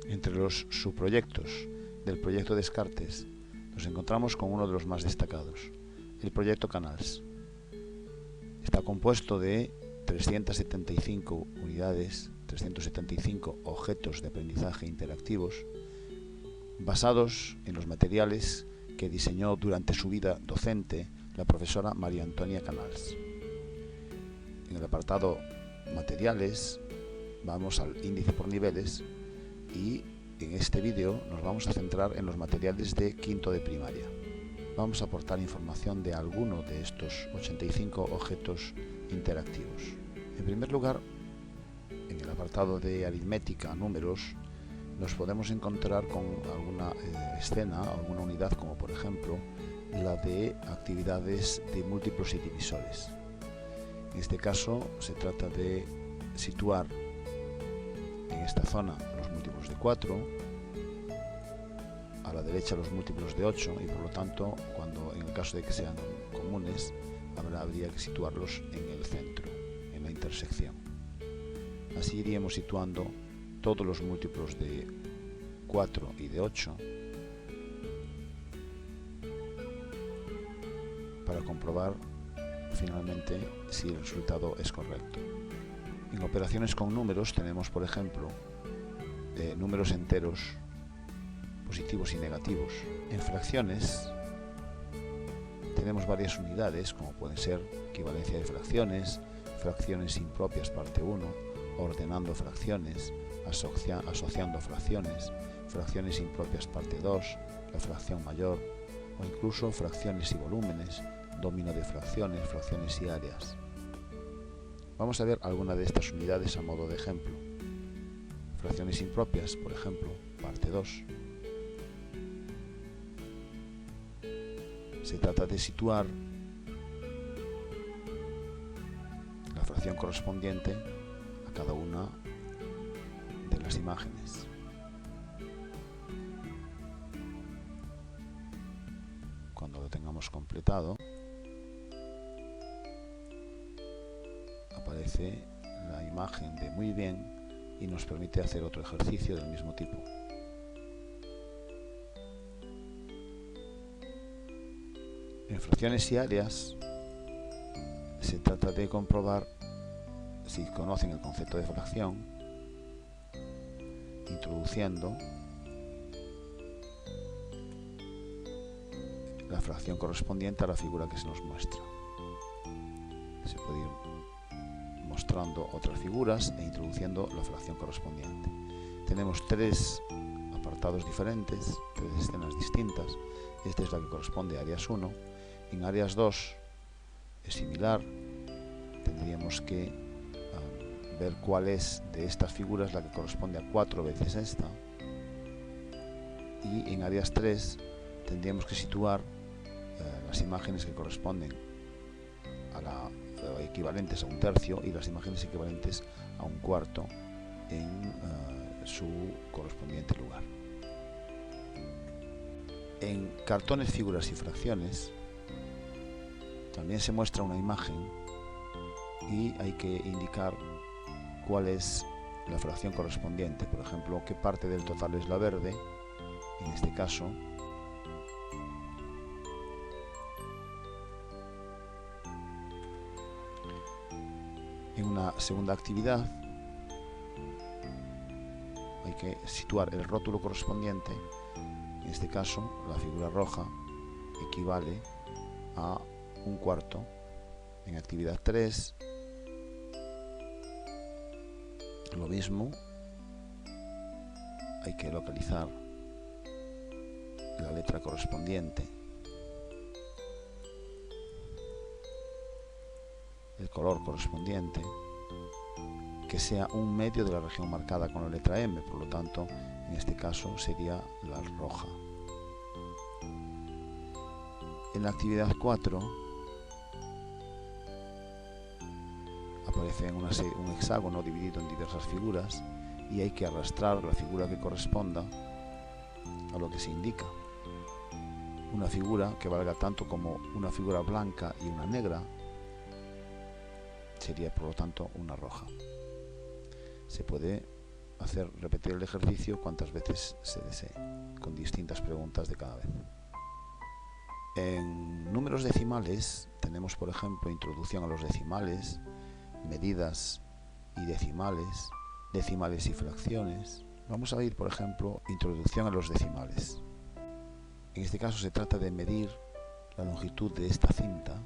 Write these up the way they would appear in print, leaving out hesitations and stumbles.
Entre los subproyectos del proyecto Descartes nos encontramos con uno de los más destacados, el proyecto Canals. Está compuesto de 375 unidades, 375 objetos de aprendizaje interactivos, basados en los materiales que diseñó durante su vida docente la profesora María Antonia Canals. En el apartado Materiales vamos al índice por niveles y en este vídeo nos vamos a centrar en los materiales de quinto de primaria. Vamos a aportar información de alguno de estos 85 objetos interactivos. En primer lugar, en el apartado de aritmética, números, nos podemos encontrar con alguna escena, alguna unidad, como por ejemplo la de actividades de múltiplos y divisores. En este caso se trata de situar en esta zona los múltiplos de 4, a la derecha los múltiplos de 8 y por lo tanto, cuando en el caso de que sean comunes, habría que situarlos en el centro, en la intersección. Así iríamos situando todos los múltiplos de 4 y de 8 para comprobar finalmente si el resultado es correcto. En operaciones con números tenemos, por ejemplo, números enteros positivos y negativos. En fracciones tenemos varias unidades, como pueden ser equivalencia de fracciones, fracciones impropias parte 1, ordenando fracciones, asociando fracciones, fracciones impropias parte 2, la fracción mayor, o incluso fracciones y volúmenes, dominio de fracciones, fracciones y áreas. Vamos a ver alguna de estas unidades a modo de ejemplo. Fracciones impropias, por ejemplo, parte 2. Se trata de situar la fracción correspondiente a cada una de las imágenes. Cuando lo tengamos completado, aparece la imagen de muy bien y nos permite hacer otro ejercicio del mismo tipo. En fracciones y áreas se trata de comprobar si conocen el concepto de fracción, introduciendo la fracción correspondiente a la figura que se nos muestra. Se puede ir mostrando otras figuras e introduciendo la fracción correspondiente. Tenemos tres apartados diferentes, tres escenas distintas. Esta es la que corresponde a áreas 1. En áreas 2 es similar. Tendríamos que ver cuál es de estas figuras la que corresponde a 4 veces esta. Y en áreas 3 tendríamos que situar las imágenes que corresponden a equivalentes a un tercio y las imágenes equivalentes a un cuarto en su correspondiente lugar. En cartones, figuras y fracciones también se muestra una imagen y hay que indicar cuál es la fracción correspondiente. Por ejemplo, qué parte del total es la verde, en este caso. En una segunda actividad hay que situar el rótulo correspondiente. En este caso, la figura roja equivale a un cuarto. En actividad 3, lo mismo, hay que localizar la letra correspondiente, el color correspondiente, que sea un medio de la región marcada con la letra M, por lo tanto, en este caso sería la roja. En la actividad 4 aparece un hexágono dividido en diversas figuras y hay que arrastrar la figura que corresponda a lo que se indica. Una figura que valga tanto como una figura blanca y una negra sería por lo tanto una roja. Se puede repetir el ejercicio cuantas veces se desee, con distintas preguntas de cada vez. En números decimales tenemos, por ejemplo, introducción a los decimales, medidas y decimales, decimales y fracciones. Vamos a ver, por ejemplo, introducción a los decimales. En este caso se trata de medir la longitud de esta cinta.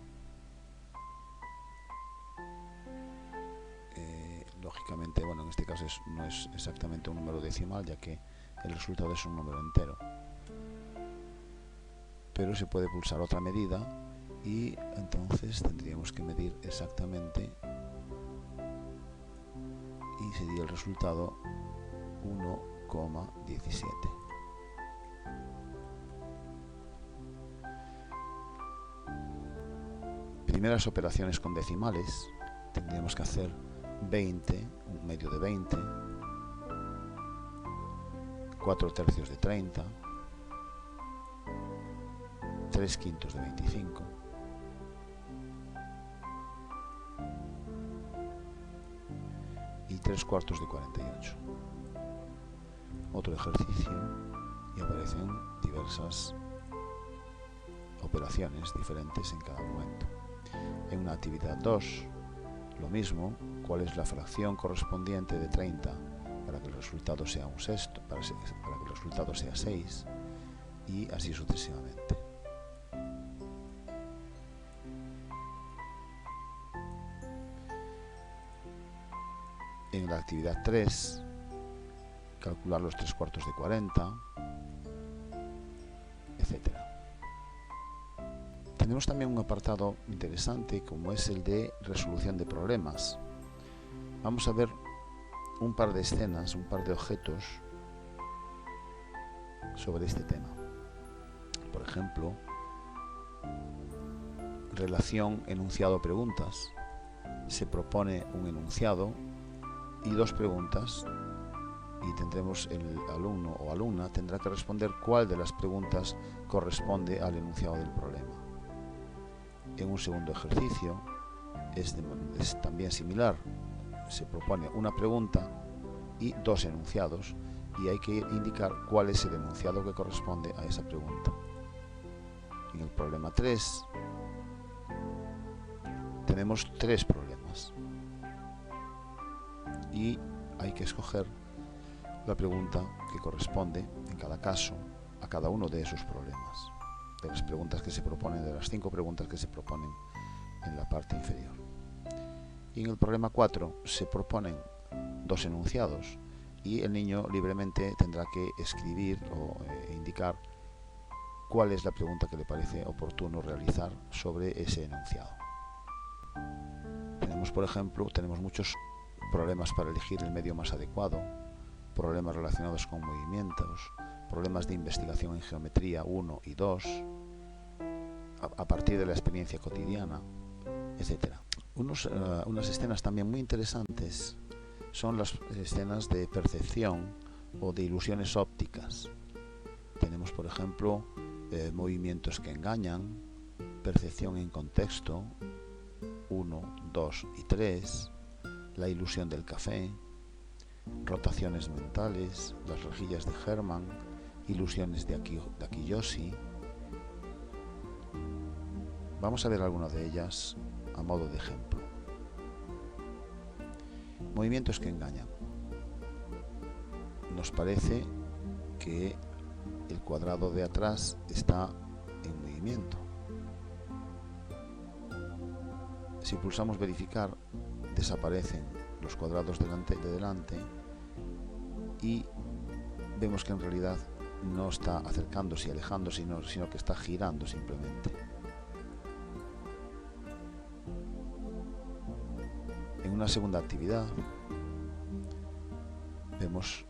Lógicamente, bueno, en este caso no es exactamente un número decimal, ya que el resultado es un número entero. Pero se puede pulsar otra medida y entonces tendríamos que medir exactamente y sería el resultado 1,17. Primeras operaciones con decimales, tendríamos que hacer 20, un medio de 20, 4 tercios de 30, 3 quintos de 25, y 3 cuartos de 48. Otro ejercicio y aparecen diversas operaciones diferentes en cada momento. En una actividad 2, lo mismo, cuál es la fracción correspondiente de 30 para que el resultado sea un sexto, para que el resultado sea 6, y así sucesivamente. En la actividad 3, calcular los 3 cuartos de 40, etc. Tenemos también un apartado interesante como es el de resolución de problemas. Vamos a ver un par de escenas, un par de objetos sobre este tema. Por ejemplo, relación enunciado-preguntas. Se propone un enunciado y 2 preguntas y tendremos el alumno o alumna tendrá que responder cuál de las preguntas corresponde al enunciado del problema. En un segundo ejercicio es también similar. Se propone una pregunta y 2 enunciados y hay que indicar cuál es el enunciado que corresponde a esa pregunta. En el problema 3 tenemos 3 problemas y hay que escoger la pregunta que corresponde en cada caso a cada uno de esos problemas, de las preguntas que se proponen, de las 5 preguntas que se proponen en la parte inferior. Y en el problema 4 se proponen 2 enunciados y el niño libremente tendrá que escribir o indicar cuál es la pregunta que le parece oportuno realizar sobre ese enunciado. Por ejemplo, tenemos muchos problemas para elegir el medio más adecuado, problemas relacionados con movimientos, problemas de investigación en geometría 1 y 2, a partir de la experiencia cotidiana, etc. Unas escenas también muy interesantes son las escenas de percepción o de ilusiones ópticas. Tenemos, por ejemplo, movimientos que engañan, percepción en contexto 1, 2 y 3, la ilusión del café, rotaciones mentales, las rejillas de Hermann, ilusiones de Akiyoshi. Vamos a ver algunas de ellas a modo de ejemplo. Movimientos que engañan. Nos parece que el cuadrado de atrás está en movimiento. Si pulsamos verificar, desaparecen los cuadrados de delante y vemos que en realidad no está acercándose y alejándose, sino que está girando simplemente. En una segunda actividad vemos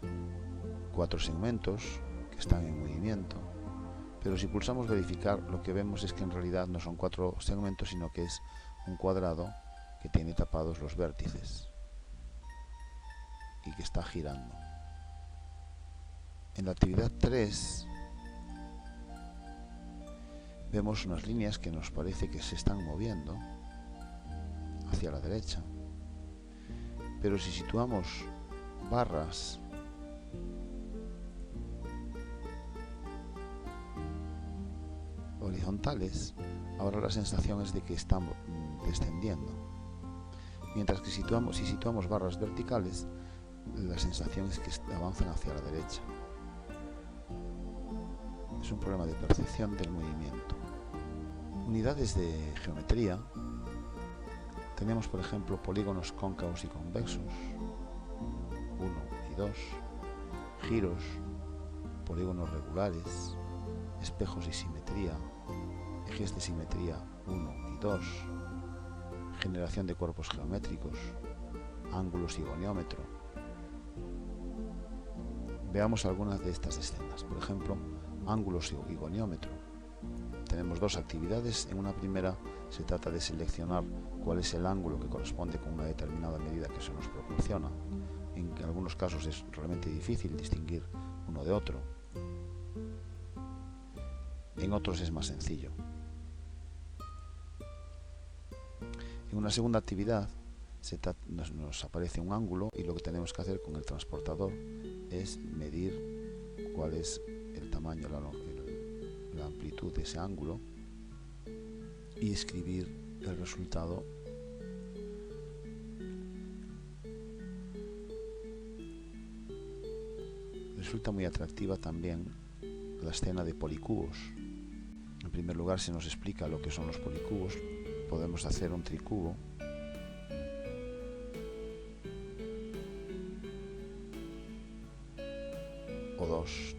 4 segmentos que están en movimiento, pero si pulsamos verificar, lo que vemos es que en realidad no son 4 segmentos, sino que es un cuadrado que tiene tapados los vértices y que está girando. En la actividad 3 vemos unas líneas que nos parece que se están moviendo hacia la derecha, pero si situamos barras horizontales, ahora la sensación es de que están descendiendo. Mientras que si situamos barras verticales, la sensación es que avanzan hacia la derecha. Es un problema de percepción del movimiento. Unidades de geometría. Tenemos, por ejemplo, polígonos cóncavos y convexos, 1 y 2, giros, polígonos regulares, espejos y simetría, ejes de simetría 1 y 2, generación de cuerpos geométricos, ángulos y goniómetro. Veamos algunas de estas escenas. Por ejemplo, ángulos y goniómetro. Tenemos dos actividades. En una primera se trata de seleccionar cuál es el ángulo que corresponde con una determinada medida que se nos proporciona. En algunos casos es realmente difícil distinguir uno de otro. En otros es más sencillo. En una segunda actividad nos aparece un ángulo y lo que tenemos que hacer con el transportador es medir cuál es el tamaño, la amplitud de ese ángulo y escribir el resultado Resulta muy atractiva también la escena de policubos. En primer lugar se nos explica lo que son los policubos. Podemos hacer un tricubo o dos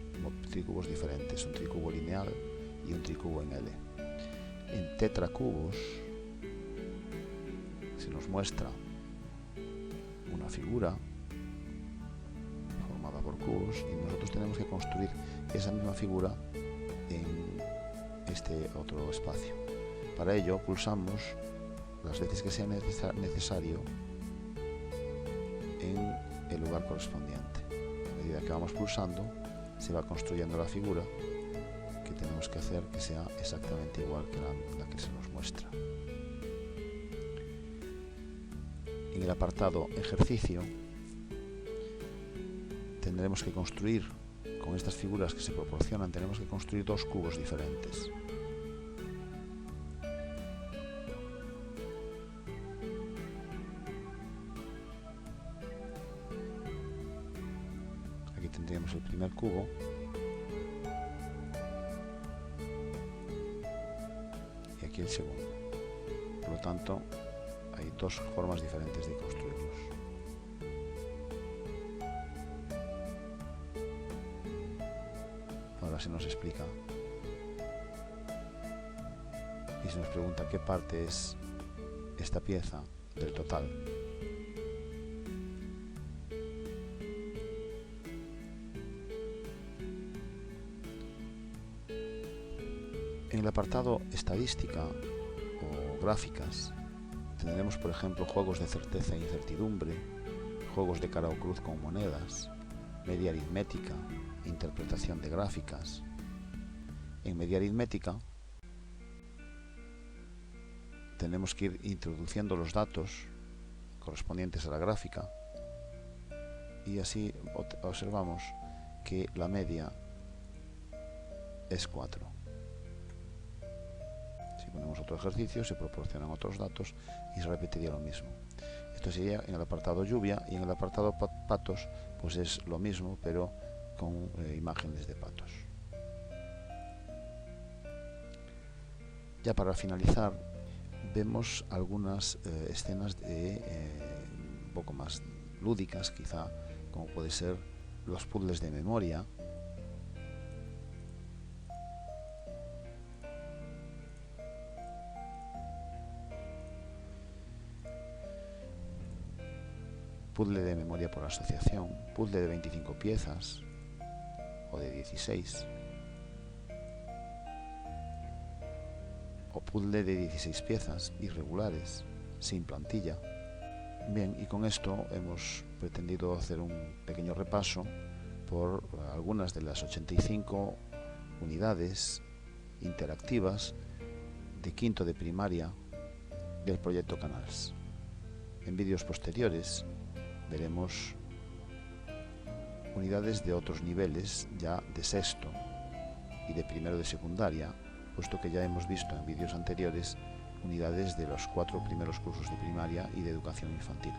tricubos diferentes, un tricubo lineal y un tricubo en L. En tetracubos se nos muestra una figura formada por cubos y nosotros tenemos que construir esa misma figura en este otro espacio. Para ello pulsamos las veces que sea necesario en el lugar correspondiente. A medida que vamos pulsando se va construyendo la figura que tenemos que hacer que sea exactamente igual que la que se nos muestra. En el apartado ejercicio tendremos que construir, con estas figuras que se proporcionan, tenemos que construir dos cubos diferentes. Aquí tendríamos el primer cubo y aquí el segundo. Por lo tanto, hay dos formas diferentes de construirlos. Ahora se nos explica y se nos pregunta qué parte es esta pieza del total. En el apartado estadística o gráficas tendremos, por ejemplo, juegos de certeza e incertidumbre, juegos de cara o cruz con monedas, media aritmética, interpretación de gráficas. En media aritmética tenemos que ir introduciendo los datos correspondientes a la gráfica y así observamos que la media es 4. Si ponemos otro ejercicio se proporcionan otros datos y se repetiría lo mismo. Esto sería en el apartado lluvia, y en el apartado patos pues es lo mismo pero con imágenes de patos. Ya para finalizar vemos algunas escenas un poco más lúdicas quizá, como puede ser los puzzles de memoria, puzzle de memoria por asociación, puzzle de 25 piezas o de 16 o puzzle de 16 piezas irregulares sin plantilla. Bien, y con esto hemos pretendido hacer un pequeño repaso por algunas de las 85 unidades interactivas de quinto de primaria del proyecto Canals. En vídeos posteriores veremos unidades de otros niveles, ya de sexto y de primero de secundaria, puesto que ya hemos visto en vídeos anteriores unidades de los 4 primeros cursos de primaria y de educación infantil.